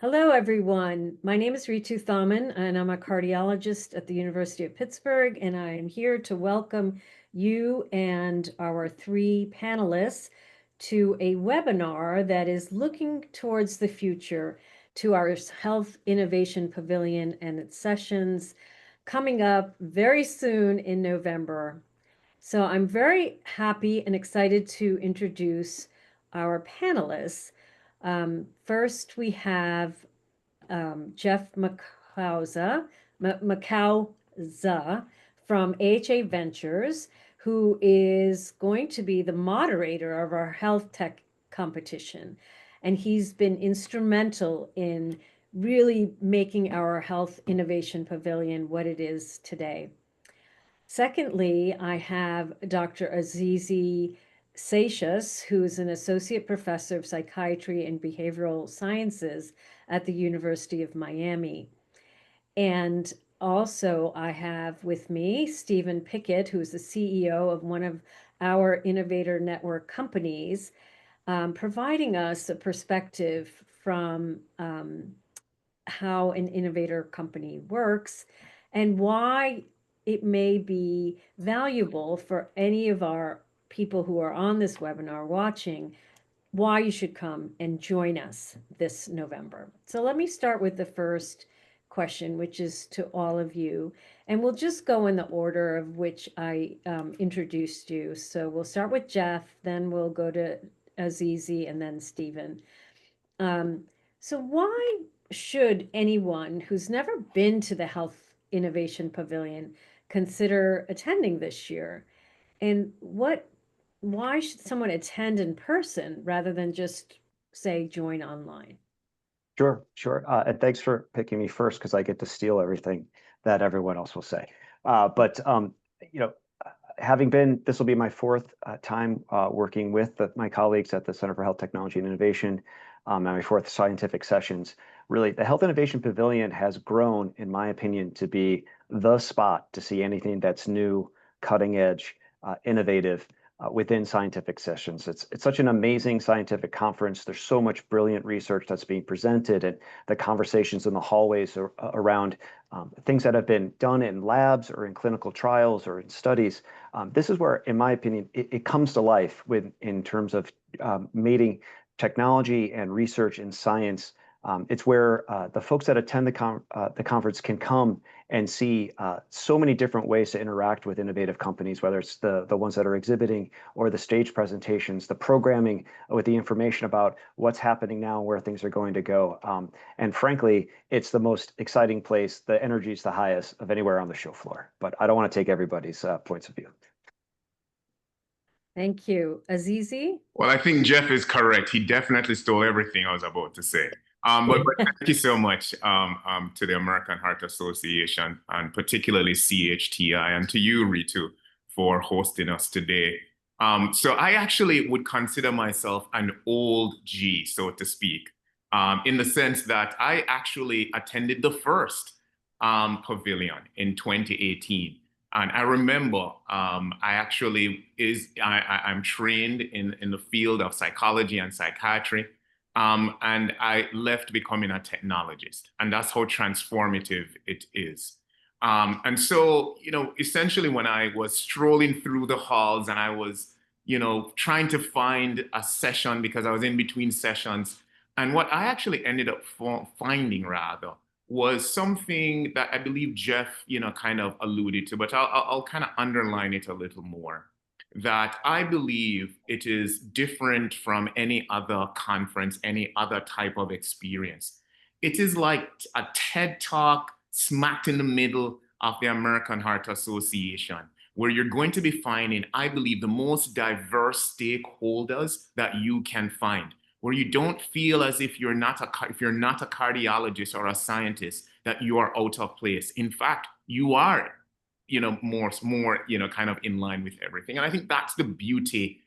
Hello, everyone. My name is Ritu Thaman, and I'm a cardiologist at the University of Pittsburgh, and I am here to welcome you and our three panelists to a webinar that is looking towards the future to our Health Innovation Pavilion and its sessions coming up very soon in November. So I'm very happy and excited to introduce our panelists. First, we have Jeff Macauza from AHA Ventures, who is going to be the moderator of our health tech competition. And he's been instrumental in really making our Health Innovation Pavilion what it is today. Secondly, I have Dr. Azizi Seixas, who is an associate professor of psychiatry and behavioral sciences at the University of Miami. And also I have with me Stephen Pickett, who is the CEO of one of our Innovator Network companies, providing us a perspective from how an innovator company works and why it may be valuable for any of our people who are on this webinar watching, why you should come and join us this November. So let me start with the first question, which is to all of you. And we'll just go in the order of which I introduced you. So we'll start with Jeff, then we'll go to Azizi, and then Stephen. So why should anyone who's never been to the Health Innovation Pavilion consider attending this year? And why should someone attend in person rather than just say join online? Sure. And thanks for picking me first because I get to steal everything that everyone else will say. This will be my fourth time working with my colleagues at the Center for Health Technology and Innovation, and my fourth scientific sessions. Really, the Health Innovation Pavilion has grown, in my opinion, to be the spot to see anything that's new, cutting edge, innovative, within scientific sessions. It's such an amazing scientific conference. There's so much brilliant research that's being presented, and the conversations in the hallways around things that have been done in labs or in clinical trials or in studies. This is where, in my opinion, it comes to life in terms of mating technology and research in science. It's where the folks that attend the conference can come and see so many different ways to interact with innovative companies, whether it's the ones that are exhibiting or the stage presentations, the programming with the information about what's happening now and where things are going to go. And frankly, it's the most exciting place. The energy is the highest of anywhere on the show floor. But I don't want to take everybody's points of view. Thank you. Azizi? Well, I think Jeff is correct. He definitely stole everything I was about to say. But thank you so much to the American Heart Association and particularly CHTI, and to you, Ritu, for hosting us today. So I actually would consider myself an old G, so to speak, in the sense that I actually attended the first pavilion in 2018. And I remember I'm trained in the field of psychology and psychiatry. And I left becoming a technologist, and that's how transformative it is. And so, essentially when I was strolling through the halls and I was, trying to find a session because I was in between sessions, and what I actually ended up finding rather was something that I believe Jeff, kind of alluded to, but I'll kind of underline it a little more. That I believe it is different from any other conference, any other type of experience. It is like a TED Talk smacked in the middle of the American Heart Association, where you're going to be finding, I believe, the most diverse stakeholders that you can find, where you don't feel as if you're not a cardiologist or a scientist, that you are out of place. In fact, you are more, kind of in line with everything. And I think that's the beauty,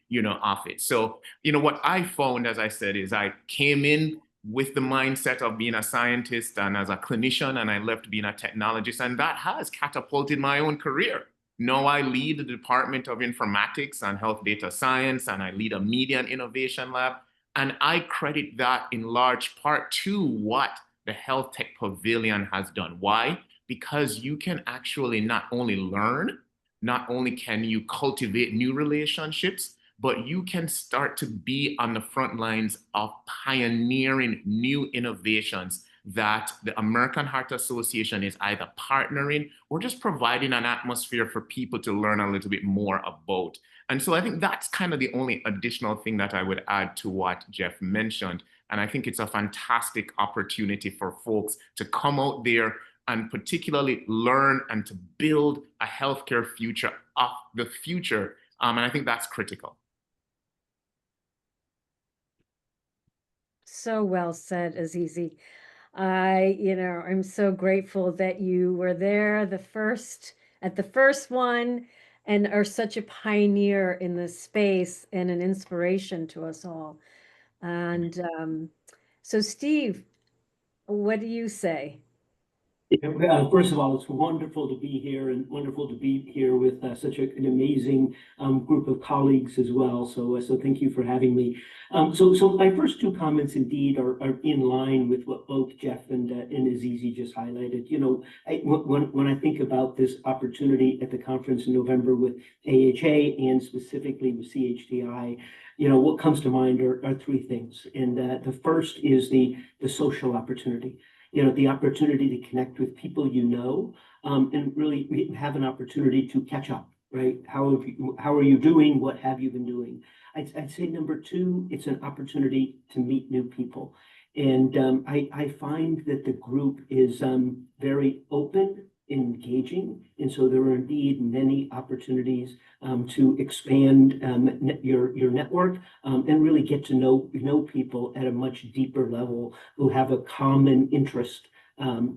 of it. So, what I found, as I said, is I came in with the mindset of being a scientist and as a clinician, and I left being a technologist, and that has catapulted my own career. Now I lead the Department of Informatics and Health Data Science, and I lead a media and innovation lab. And I credit that in large part to what the Health Tech Pavilion has done. Why? Because you can actually not only learn, not only can you cultivate new relationships, but you can start to be on the front lines of pioneering new innovations that the American Heart Association is either partnering or just providing an atmosphere for people to learn a little bit more about. And so I think that's kind of the only additional thing that I would add to what Jeff mentioned. And I think it's a fantastic opportunity for folks to come out there and particularly learn and to build a healthcare future of the future. And I think that's critical. So well said, Azizi. I'm so grateful that you were there at the first one and are such a pioneer in this space and an inspiration to us all. And so Steve, what do you say? First of all, it's wonderful to be here and wonderful to be here with such an amazing group of colleagues as well. So thank you for having me. So my first two comments indeed are in line with what both Jeff and Azizi just highlighted. When I think about this opportunity at the conference in November with AHA and specifically with CHTI, what comes to mind are three things. And the first is the social opportunity. The opportunity to connect with people and really have an opportunity to catch up, right? How are you doing? What have you been doing? I'd say number two, it's an opportunity to meet new people. And I find that the group is very open, engaging. And so there are indeed many opportunities to expand your network and really get to know people at a much deeper level who have a common interest.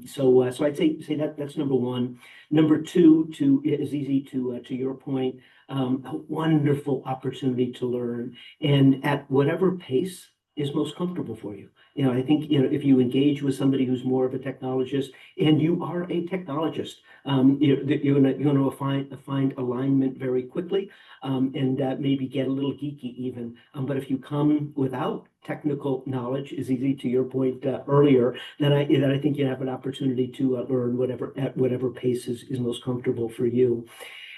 So I'd say that's number one. Number two, is easy to your point, a wonderful opportunity to learn, and at whatever pace is most comfortable for you. I think if you engage with somebody who's more of a technologist, and you are a technologist, you're going to find alignment very quickly, and maybe get a little geeky even. But if you come without technical knowledge, is easy to your point earlier, then I think you have an opportunity to learn at whatever pace is most comfortable for you.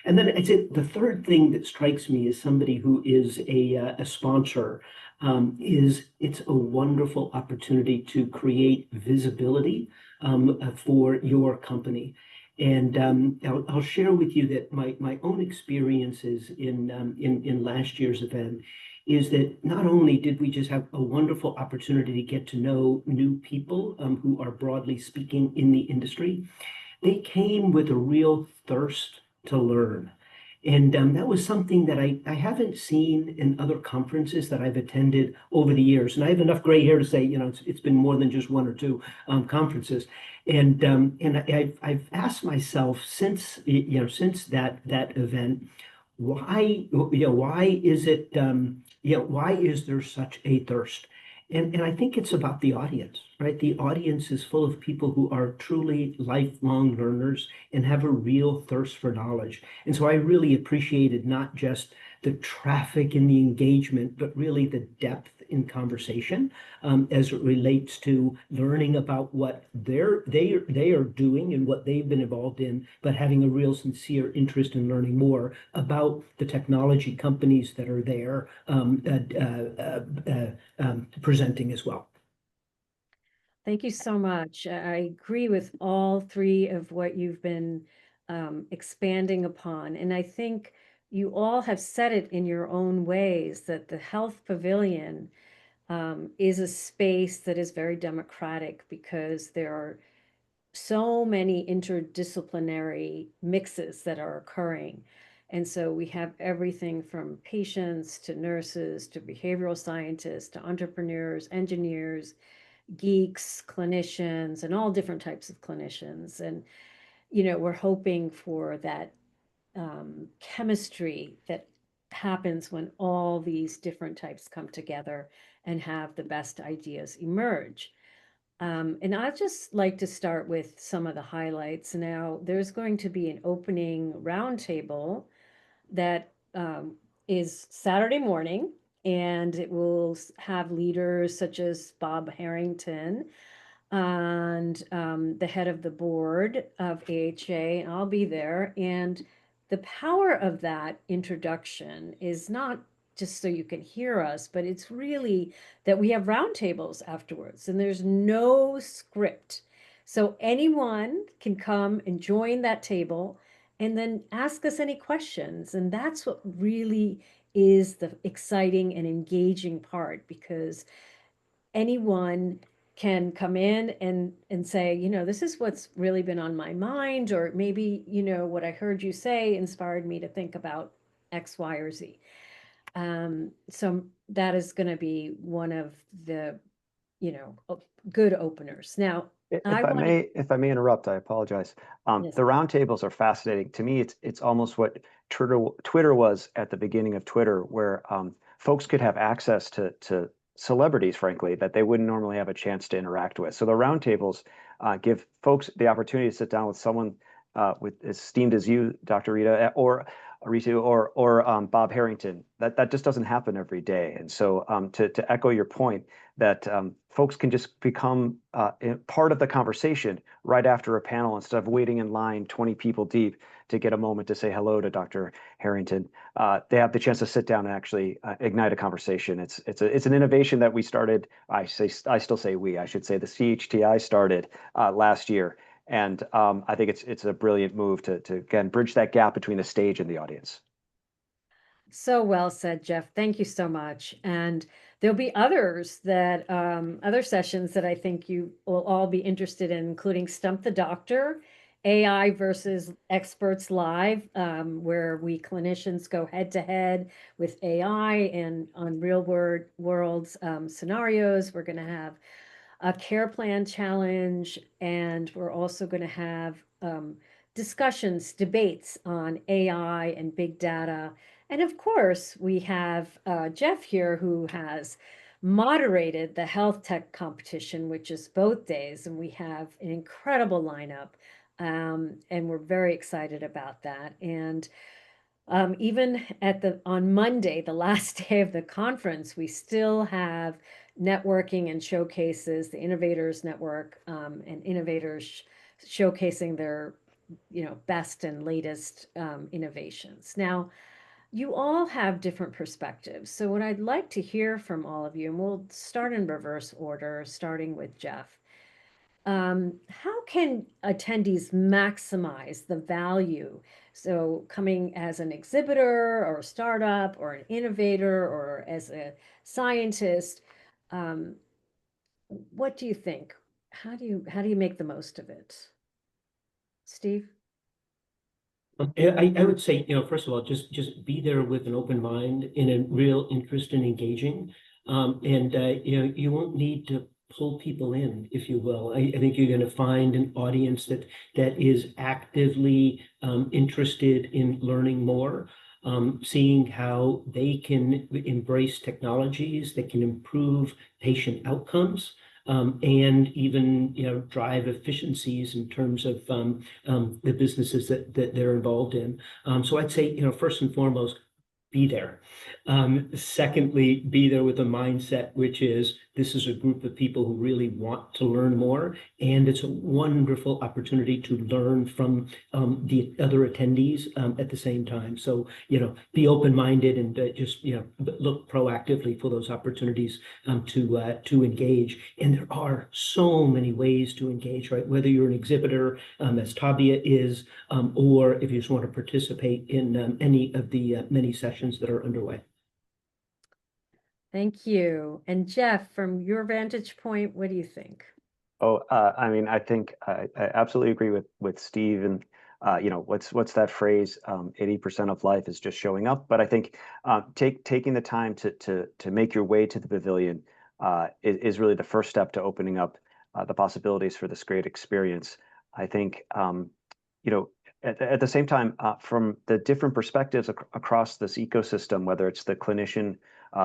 And then I'd say the third thing that strikes me as somebody who is a sponsor is it's a wonderful opportunity to create visibility for your company. And I'll share with you that my own experiences in last year's event is that not only did we just have a wonderful opportunity to get to know new people who are broadly speaking in the industry, they came with a real thirst to learn. And that was something that I haven't seen in other conferences that I've attended over the years. And I have enough gray hair to say, it's been more than just one or two conferences. And I've asked myself since that event, why is there such a thirst? And I think it's about the audience, right? The audience is full of people who are truly lifelong learners and have a real thirst for knowledge. And so I really appreciated not just the traffic and the engagement, but really the depth in conversation as it relates to learning about what they are doing and what they've been involved in, but having a real sincere interest in learning more about the technology companies that are there presenting as well. Thank you so much. I agree with all three of what you've been expanding upon. And I think you all have said it in your own ways that the Health Pavilion is a space that is very democratic because there are so many interdisciplinary mixes that are occurring. And so we have everything from patients to nurses to behavioral scientists to entrepreneurs, engineers, geeks, clinicians, and all different types of clinicians. And, we're hoping for that chemistry that happens when all these different types come together and have the best ideas emerge. And I'd just like to start with some of the highlights. Now, there's going to be an opening roundtable that is Saturday morning, and it will have leaders such as Bob Harrington, and the head of the board of AHA, and I'll be there. And the power of that introduction is not just so you can hear us, but it's really that we have roundtables afterwards, and there's no script. So anyone can come and join that table and then ask us any questions. And that's what really is the exciting and engaging part, because anyone can come in and say, this is what's really been on my mind, or maybe, what I heard you say inspired me to think about X, Y, or Z. So that is going to be one of the, good openers. Now, If I may interrupt, I apologize. yes. The roundtables are fascinating. To me, it's almost what Twitter was at the beginning of Twitter, where folks could have access to celebrities, frankly, that they wouldn't normally have a chance to interact with. So the roundtables give folks the opportunity to sit down with someone with as esteemed as you, Dr. Rita, or Ritu, or Bob Harrington. That just doesn't happen every day. And so to echo your point, that folks can just become part of the conversation right after a panel instead of waiting in line 20 people deep to get a moment to say hello to Dr. Harrington. They have the chance to sit down and actually ignite a conversation. It's an innovation that we started. I still say we. I should say the CHTI started last year. And I think it's a brilliant move to again bridge that gap between the stage and the audience. So well said, Jeff. Thank you so much. And there'll be others that other sessions that I think you will all be interested in, including Stump the Doctor, AI versus Experts Live, where we clinicians go head to head with AI and on real world scenarios. We're going to have a care plan challenge, and we're also going to have discussions, debates on AI and big data. And of course, we have Jeff here, who has moderated the health tech competition, which is both days, and we have an incredible lineup. And we're very excited about that. And even on Monday, the last day of the conference, we still have networking and showcases, the Innovators Network, and innovators showcasing their, best and latest innovations. Now, you all have different perspectives. So what I'd like to hear from all of you, and we'll start in reverse order, starting with Jeff. How can attendees maximize the value? So coming as an exhibitor or a startup or an innovator or as a scientist, what do you think? How do you make the most of it? Steve? I would say, first of all, just be there with an open mind and a real interest in engaging. And you won't need to pull people in, if you will. I think you're going to find an audience that is actively interested in learning more, seeing how they can embrace technologies that can improve patient outcomes. And even drive efficiencies in terms of the businesses that they're involved in. So I'd say first and foremost, be there. Secondly, be there with a mindset which is this is a group of people who really want to learn more, and it's a wonderful opportunity to learn from the other attendees at the same time. So be open-minded and just look proactively for those opportunities to engage. And there are so many ways to engage, right? Whether you're an exhibitor, as Tabia is, or if you just want to participate in any of the many sessions that are underway. Thank you. And Jeff, from your vantage point, what do you think? Oh, I mean, I think I absolutely agree with Steve. And what's that phrase? 80% of life is just showing up. But I think taking the time to make your way to the pavilion is really the first step to opening up the possibilities for this great experience. I think at the same time, from the different perspectives across this ecosystem, whether it's the clinician,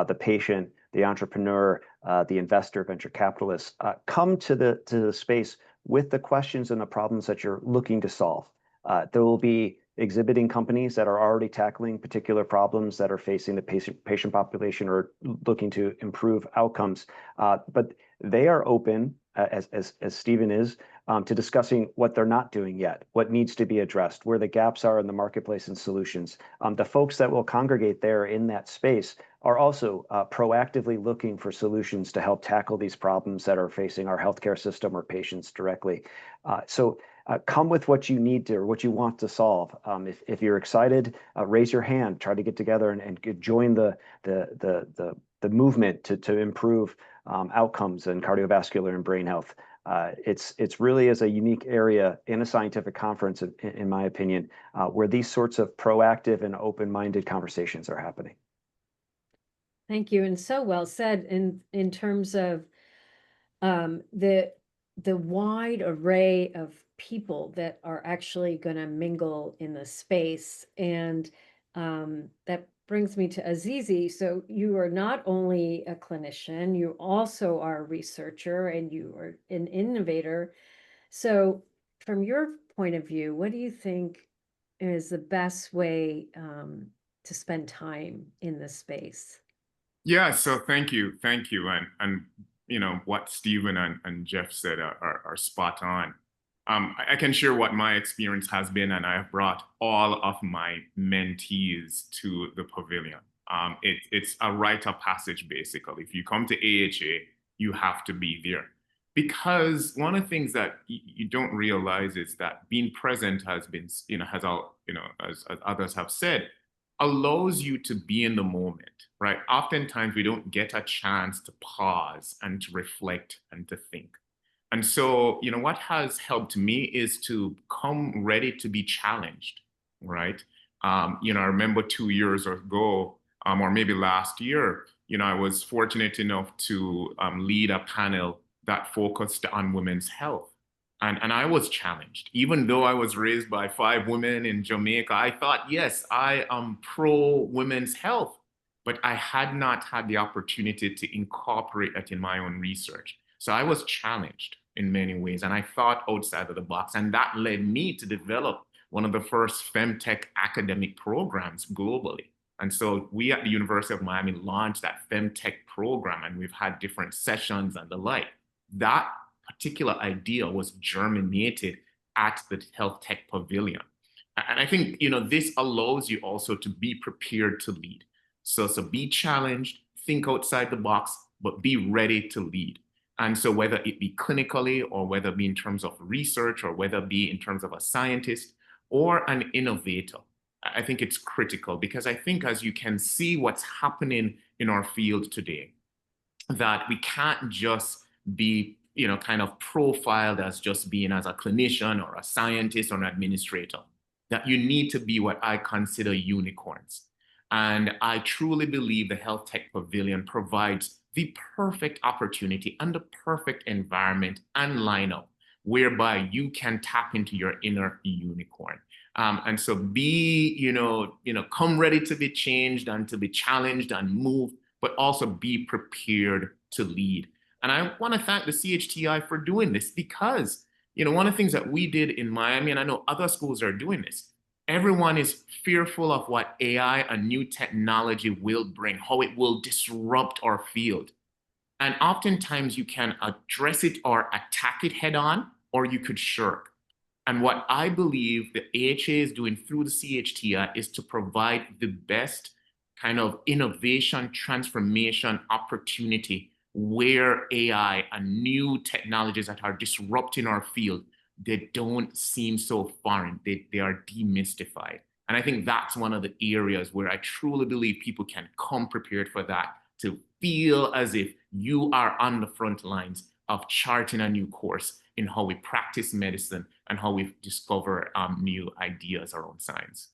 the patient, the entrepreneur, the investor, venture capitalist, come to the space with the questions and the problems that you're looking to solve. There will be exhibiting companies that are already tackling particular problems that are facing the patient population or looking to improve outcomes, but they are open as Stephen is, to discussing what they're not doing yet, what needs to be addressed, where the gaps are in the marketplace and solutions. The folks that will congregate there in that space are also proactively looking for solutions to help tackle these problems that are facing our healthcare system or patients directly. So come with what you need to or what you want to solve. If you're excited, raise your hand, try to get together and join the movement to improve outcomes in cardiovascular and brain health. It's really is a unique area in a scientific conference, in my opinion, where these sorts of proactive and open-minded conversations are happening. Thank you, and so well said in terms of the wide array of people that are actually going to mingle in the space, and that brings me to Azizi. So you are not only a clinician, you also are a researcher and you are an innovator. So from your point of view, what do you think is the best way to spend time in this space? Yeah, so thank you. And you know, what Stephen and Jeff said are spot on. I can share what my experience has been, and I have brought all of my mentees to the pavilion. It's a rite of passage, basically. If you come to AHA, you have to be there. Because one of the things that you don't realize is that being present has been, as others have said, allows you to be in the moment, right? Oftentimes we don't get a chance to pause and to reflect and to think. And so, what has helped me is to come ready to be challenged, right? I remember 2 years ago, or maybe last year, I was fortunate enough to lead a panel that focused on women's health. And I was challenged. Even though I was raised by 5 women in Jamaica, I thought, yes, I am pro women's health, but I had not had the opportunity to incorporate that in my own research. So I was challenged in many ways, and I thought outside of the box. And that led me to develop one of the first femtech academic programs globally. And so we at the University of Miami launched that femtech program, and we've had different sessions and the like. That particular idea was germinated at the Health Tech Pavilion. And I think, this allows you also to be prepared to lead. So be challenged, think outside the box, but be ready to lead. And so whether it be clinically or whether it be in terms of research or whether it be in terms of a scientist or an innovator, I think it's critical, because I think as you can see what's happening in our field today, that we can't just be kind of profiled as just being as a clinician or a scientist or an administrator, that you need to be what I consider unicorns. And I truly believe the Health Tech Pavilion provides the perfect opportunity and the perfect environment and lineup whereby you can tap into your inner unicorn. And so come ready to be changed and to be challenged and moved, but also be prepared to lead. And I want to thank the CHTI for doing this, because, one of the things that we did in Miami, and I know other schools are doing this, everyone is fearful of what AI and new technology will bring, how it will disrupt our field. And oftentimes you can address it or attack it head on, or you could shirk. And what I believe the AHA is doing through the CHTI is to provide the best kind of innovation, transformation opportunity where AI and new technologies that are disrupting our field, they don't seem so foreign. They are demystified. And I think that's one of the areas where I truly believe people can come prepared for that, to feel as if you are on the front lines of charting a new course in how we practice medicine and how we discover new ideas around science.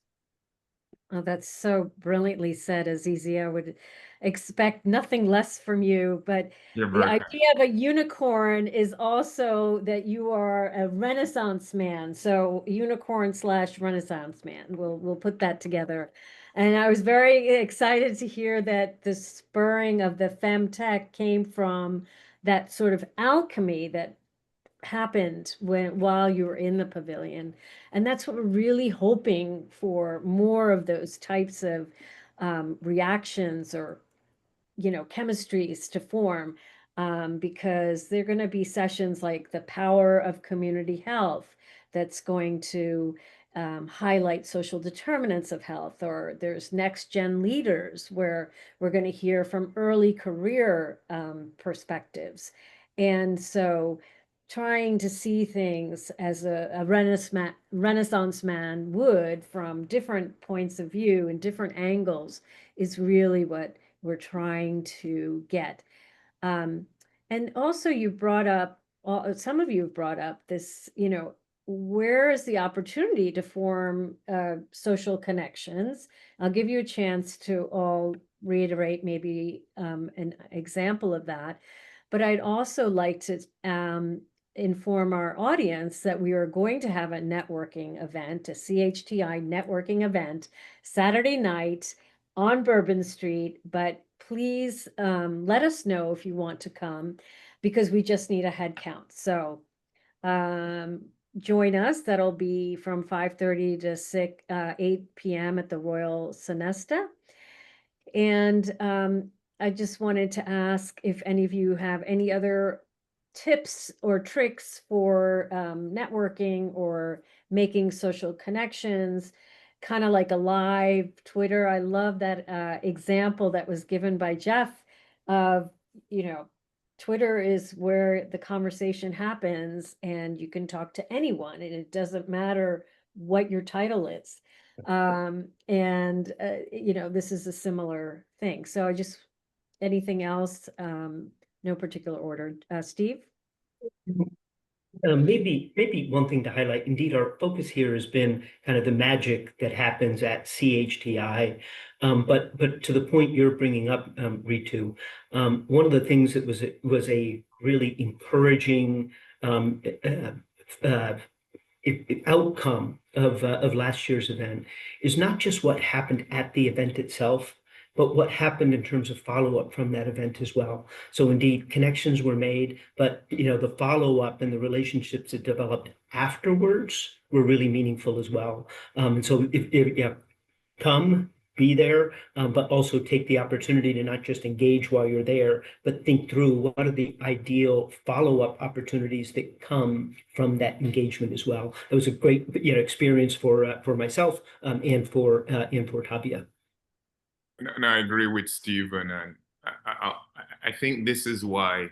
Oh, that's so brilliantly said, Azizi. I would expect nothing less from you, but the idea of a unicorn is also that you are a Renaissance man. So unicorn / Renaissance man. We'll put that together. And I was very excited to hear that the spurring of the femtech came from that sort of alchemy that happened while you were in the pavilion. And that's what we're really hoping for, more of those types of reactions or chemistries to form because there are going to be sessions like the power of community health that's going to highlight social determinants of health, or there's next gen leaders where we're going to hear from early career perspectives. And so trying to see things as a Renaissance man would from different points of view and different angles is really what we're trying to get. And also you brought up, some of you have brought up this, where is the opportunity to form social connections? I'll give you a chance to all reiterate maybe an example of that. But I'd also like to inform our audience that we are going to have a networking event, a CHTI networking event, Saturday night on Bourbon Street. But please let us know if you want to come, because we just need a head count. So join us. That'll be from 5:30 to 8 p.m. at the Royal Sonesta. And I just wanted to ask if any of you have any other tips or tricks for networking or making social connections, kind of like a live Twitter. I love that example that was given by Jeff of, Twitter is where the conversation happens and you can talk to anyone and it doesn't matter what your title is. This is a similar thing. So anything else? No particular order. Steve? Maybe one thing to highlight, indeed, our focus here has been kind of the magic that happens at CHTI. But to the point you're bringing up, Ritu, one of the things that was a really encouraging outcome of last year's event is not just what happened at the event itself, but what happened in terms of follow-up from that event as well. So indeed, connections were made, but the follow-up and the relationships that developed afterwards were really meaningful as well. And so come, be there, but also take the opportunity to not just engage while you're there, but think through what are the ideal follow-up opportunities that come from that engagement as well. It was a great experience for myself and for Tabia. And I agree with Stephen, and I think this is why,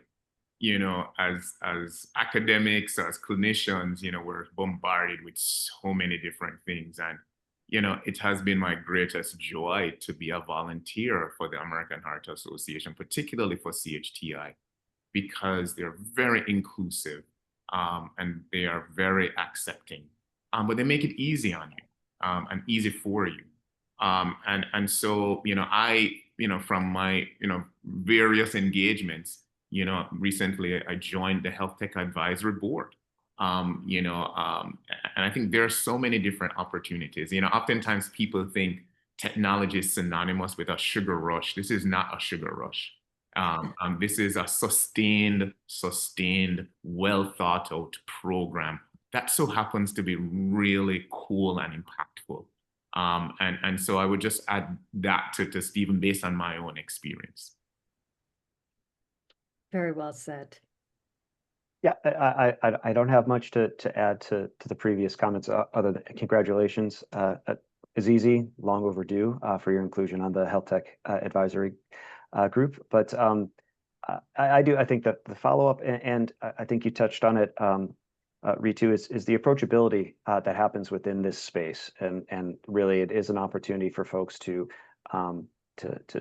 as academics, as clinicians, we're bombarded with so many different things. And, it has been my greatest joy to be a volunteer for the American Heart Association, particularly for CHTI, because they're very inclusive and they are very accepting, but they make it easy on you and easy for you. So, I, from my, various engagements, recently I joined the Health Tech Advisory Board, and I think there are so many different opportunities. Oftentimes people think technology is synonymous with a sugar rush. This is not a sugar rush. This is a sustained, well thought out program that so happens to be really cool and impactful. And so I would just add that to Stephen based on my own experience. Very well said. Yeah, I don't have much to add to the previous comments other than congratulations. Is easy, long overdue for your inclusion on the Health Tech Advisory Group. But I think that the follow-up, and I think you touched on it, Ritu, is the approachability that happens within this space, and really it is an opportunity for folks to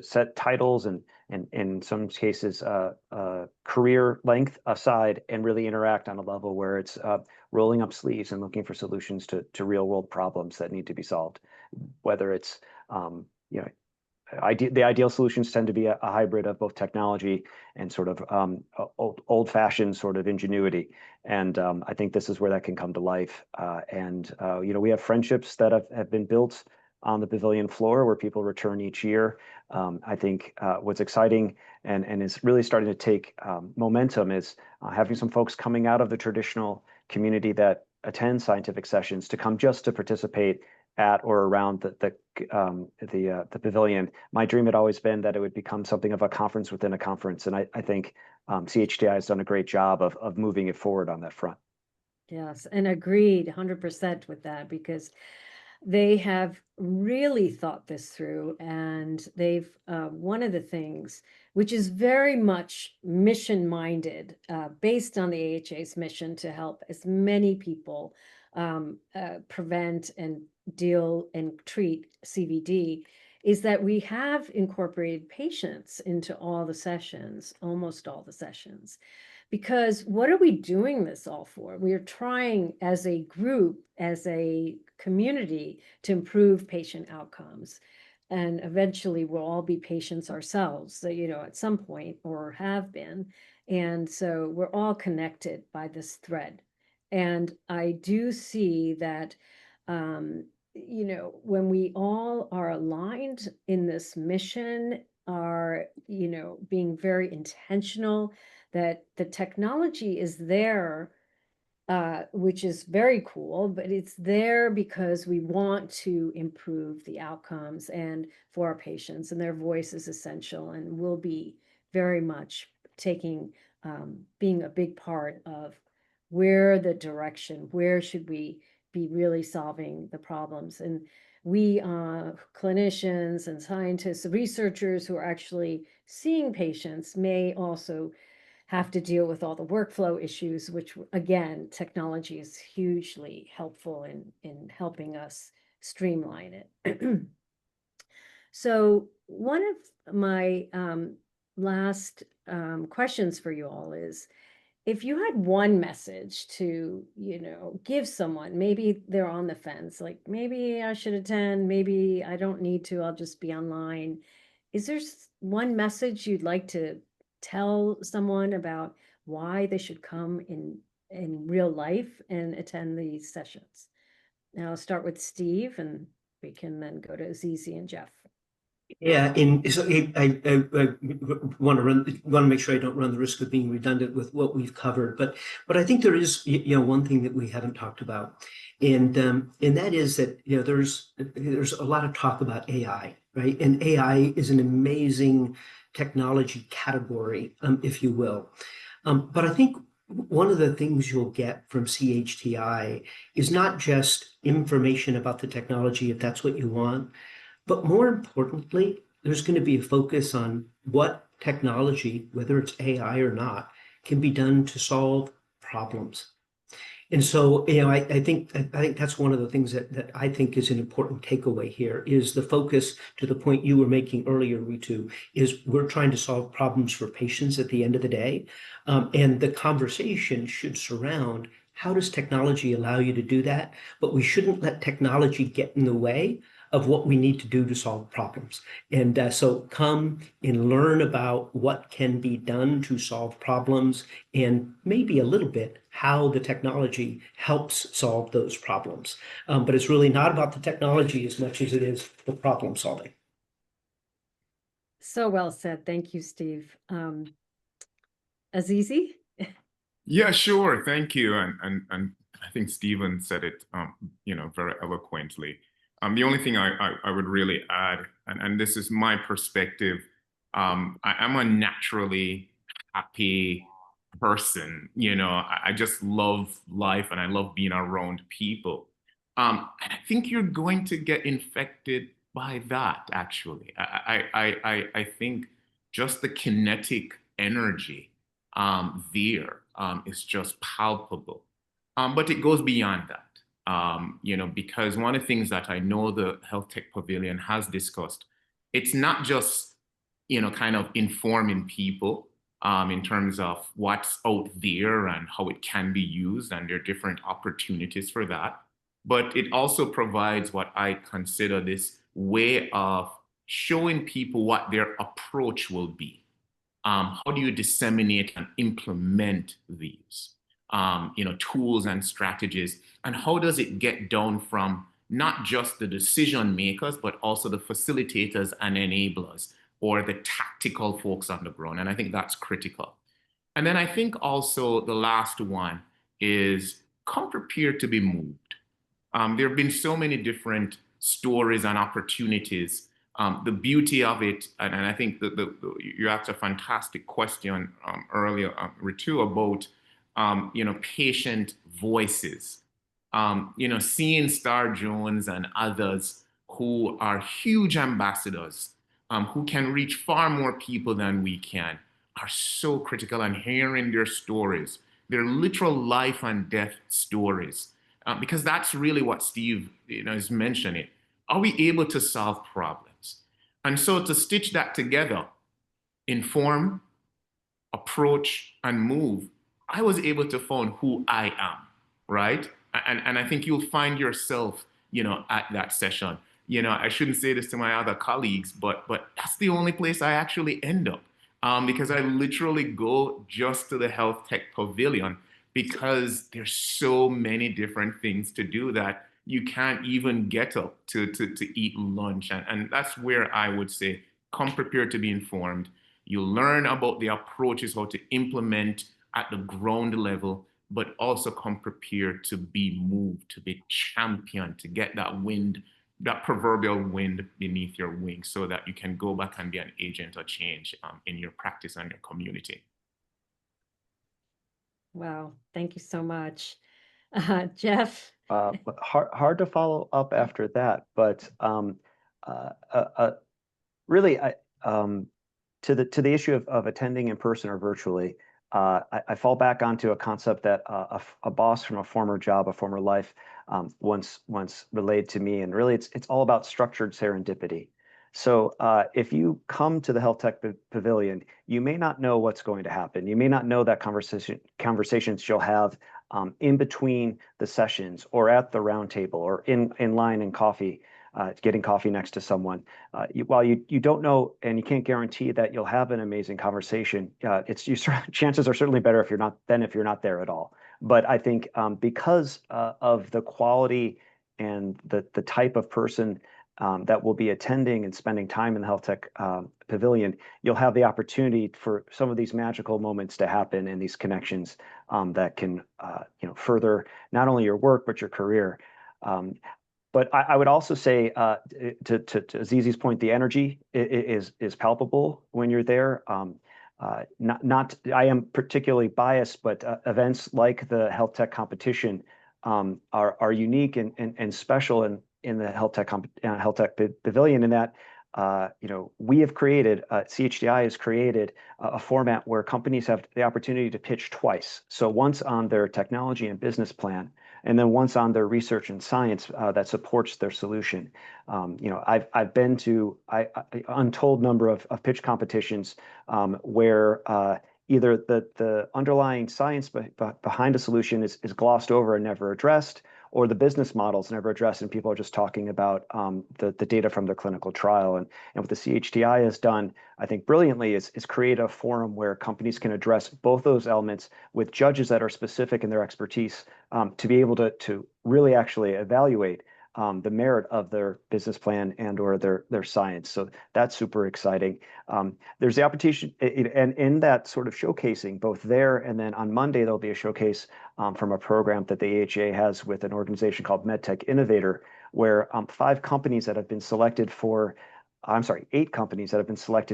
set titles and in some cases career length aside and really interact on a level where it's rolling up sleeves and looking for solutions to real world problems that need to be solved. Whether it's the ideal solutions tend to be a hybrid of both technology and sort of old-fashioned sort of ingenuity. And I think this is where that can come to life. We have friendships that have been built on the pavilion floor where people return each year. I think what's exciting and is really starting to take momentum is having some folks coming out of the traditional community that attend scientific sessions to come just to participate at or around the pavilion. My dream had always been that it would become something of a conference within a conference, and I think CHTI has done a great job of moving it forward on that front. Yes, and agreed 100% with that, because they have really thought this through, and they've one of the things which is very much mission minded, based on the AHA's mission to help as many people prevent and deal and treat CVD, is that we have incorporated patients into all the sessions, almost all the sessions. Because what are we doing this all for? We are trying as a group, as a community, to improve patient outcomes. And eventually we'll all be patients ourselves, so, at some point, or have been. And so we're all connected by this thread. And I do see that, when we all are aligned in this mission, are, being very intentional, that the technology is there, which is very cool, but it's there because we want to improve the outcomes and for our patients, and their voice is essential, and will be very much taking, being a big part of where the direction, where should we be really solving the problems. And we, clinicians and scientists, researchers who are actually seeing patients, may also have to deal with all the workflow issues, which again, technology is hugely helpful in helping us streamline it. So one of my last questions for you all is, if you had one message to, give someone, maybe they're on the fence, like maybe I should attend, maybe I don't need to, I'll just be online. Is there one message you'd like to tell someone about why they should come in real life and attend these sessions? Now I'll start with Steve, and we can then go to Zizi and Jeff. Yeah, and so I want to make sure I don't run the risk of being redundant with what we've covered, but I think there is one thing that we haven't talked about, and that is that there's a lot of talk about AI, right? And AI is an amazing technology category, if you will, but I think one of the things you'll get from CHTI is not just information about the technology, if that's what you want. But more importantly, there's going to be a focus on what technology, whether it's AI or not, can be done to solve problems. And so, I think that's one of the things that I think is an important takeaway here, is the focus, to the point you were making earlier, Ritu, is we're trying to solve problems for patients at the end of the day. And the conversation should surround, how does technology allow you to do that? But we shouldn't let technology get in the way of what we need to do to solve problems. And so come and learn about what can be done to solve problems, and maybe a little bit how the technology helps solve those problems. But it's really not about the technology as much as it is the problem solving. So well said. Thank you, Steve. Azizi? Yeah, sure. Thank you. And I think Stephen said it, very eloquently. The only thing I would really add, and this is my perspective, I'm a naturally happy person. I just love life, and I love being around people. And I think you're going to get infected by that, actually. I think just the kinetic energy there is just palpable. But it goes beyond that. Because one of the things that I know the Health Tech Pavilion has discussed, it's not just, kind of informing people in terms of what's out there and how it can be used, and there are different opportunities for that. But it also provides what I consider this way of showing people what their approach will be. How do you disseminate and implement these? Tools and strategies, and how does it get down from not just the decision makers, but also the facilitators and enablers, or the tactical folks on the ground? And I think that's critical. And then I think also the last one is, come prepared to be moved. There have been so many different stories and opportunities The beauty of it, and I think you asked a fantastic question earlier, Ritu, about patient voices. Seeing Star Jones and others who are huge ambassadors, who can reach far more people than we can, are so critical. And hearing their stories, their literal life and death stories, because that's really what Steve is mentioning. Are we able to solve problems? And so to stitch that together, inform, approach, and move, I was able to find who I am, right? And I think you'll find yourself, at that session. I shouldn't say this to my other colleagues, but that's the only place I actually end up, because I literally go just to the health tech pavilion because there's so many different things to do that you can't even get up to eat lunch. And that's where I would say, come prepared to be informed. You learn about the approaches, how to implement at the ground level, but also come prepared to be moved, to be championed, to get that wind, that proverbial wind beneath your wings, so that you can go back and be an agent of change in your practice and your community. Wow, thank you so much. Jeff? Hard to follow up after that, but really, to the issue of attending in person or virtually, I fall back onto a concept that a boss from a former job, a former life, once relayed to me, and really it's all about structured serendipity. So if you come to the Health Tech Pavilion, you may not know what's going to happen. You may not know that conversations you'll have in between the sessions, or at the round table, or in line in coffee, getting coffee next to someone. While you don't know and you can't guarantee that you'll have an amazing conversation, chances are certainly better if you're not there at all. But I think because of the quality and the type of person that will be attending and spending time in the Health Tech Pavilion, you'll have the opportunity for some of these magical moments to happen, and these connections that can further not only your work but your career. But I would also say, to Azizi's point, the energy is palpable when you're there. I am particularly biased, but events like the health tech competition are unique and special in the health tech pavilion, in that we have created, CHTI has created a format where companies have the opportunity to pitch twice. So once on their technology and business plan, and then once on their research and science that supports their solution. I've been to untold number of pitch competitions where either the underlying science behind a solution is glossed over and never addressed, or the business models never addressed, and people are just talking about the data from their clinical trial. And what the CHTI has done, I think brilliantly, is create a forum where companies can address both those elements with judges that are specific in their expertise, to be able to really actually evaluate the merit of their business plan and or their science. So that's super exciting. There's the opportunity, and in that sort of showcasing, both there and then on Monday, there'll be a showcase from a program that the AHA has with an organization called MedTech Innovator, where 8 companies that have been selected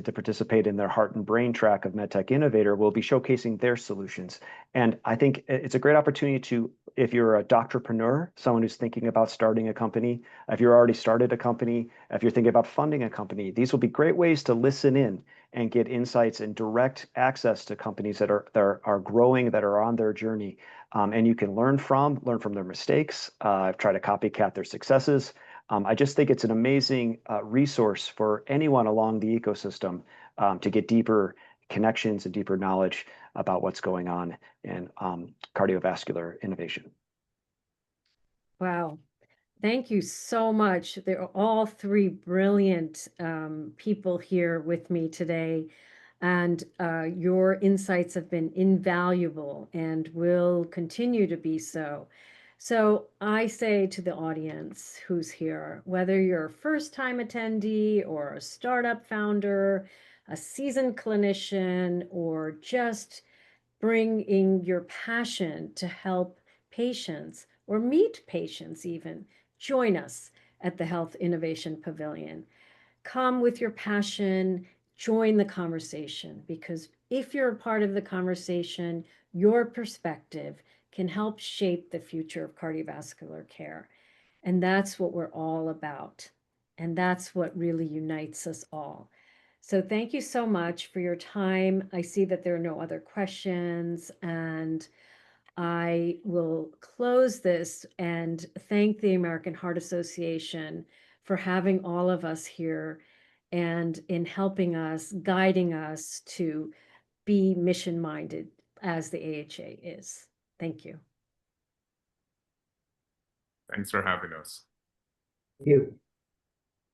to participate in their heart and brain track of MedTech Innovator will be showcasing their solutions. And I think it's a great opportunity to, if you're a doctorpreneur, someone who's thinking about starting a company, if you're already started a company, if you're thinking about funding a company, these will be great ways to listen in and get insights and direct access to companies that are growing, that are on their journey. And you can learn from their mistakes, try to copycat their successes. I just think it's an amazing resource for anyone along the ecosystem to get deeper connections and deeper knowledge about what's going on in cardiovascular innovation. Wow. Thank you so much. They're all 3 brilliant people here with me today. And your insights have been invaluable and will continue to be so. So I say to the audience who's here, whether you're a first-time attendee or a startup founder, a seasoned clinician, or just bringing your passion to help patients or meet patients even, join us at the Health Innovation Pavilion. come with your passion, join the conversation, because if you're a part of the conversation, your perspective can help shape the future of cardiovascular care. And that's what we're all about. And that's what really unites us all. So thank you so much for your time. I see that there are no other questions, and I will close this and thank the American Heart Association for having all of us here and in helping us, guiding us to be mission-minded as the AHA is. Thank you. Thanks for having us. Thank you.